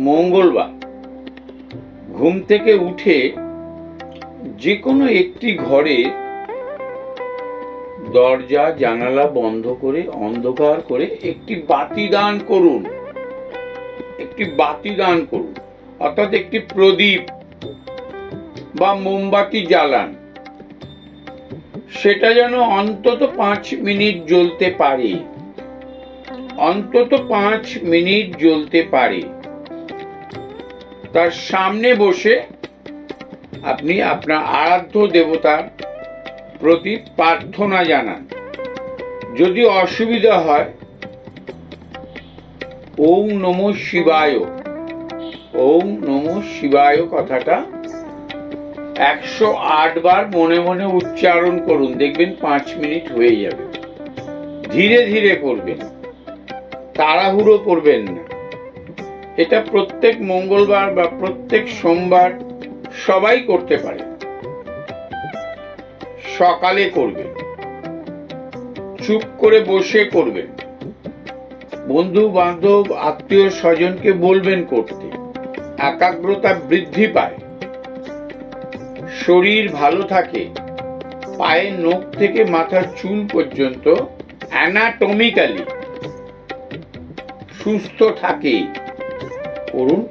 মঙ্গলবার ঘুম থেকে উঠে যে কোনো একটি ঘরে দরজা জানালা বন্ধ করে অন্ধকার করে একটি বাতি দান করুন। অর্থাৎ একটি প্রদীপ বা মোমবাতি জ্বালান। সেটা যেন অন্তত 5 মিনিট জ্বলতে পারে। তার সামনে বসে আপনি আপনার আরাধ্য দেবতার প্রতি প্রার্থনা জানান। যদি অসুবিধা হয়, ওম নমঃ শিবায় কথাটা 108 বার মনে মনে উচ্চারণ করুন। দেখবেন 5 মিনিট হয়ে যাবে। ধীরে ধীরে করবেন, তাড়াহুড়ো করবেন না। এটা প্রত্যেক মঙ্গলবার বা প্রত্যেক সোমবার সবাই করতে পারে। সকালে করবেন, চুপ করে বসে করবেন। বন্ধু বান্ধব আত্মীয় স্বজনকে বলবেন করতে। একাগ্রতা বৃদ্ধি পায়, শরীর ভালো থাকে, পায়ের নখ থেকে মাথার চুল পর্যন্ত অ্যানাটমিক্যালি সুস্থ থাকে। করুন,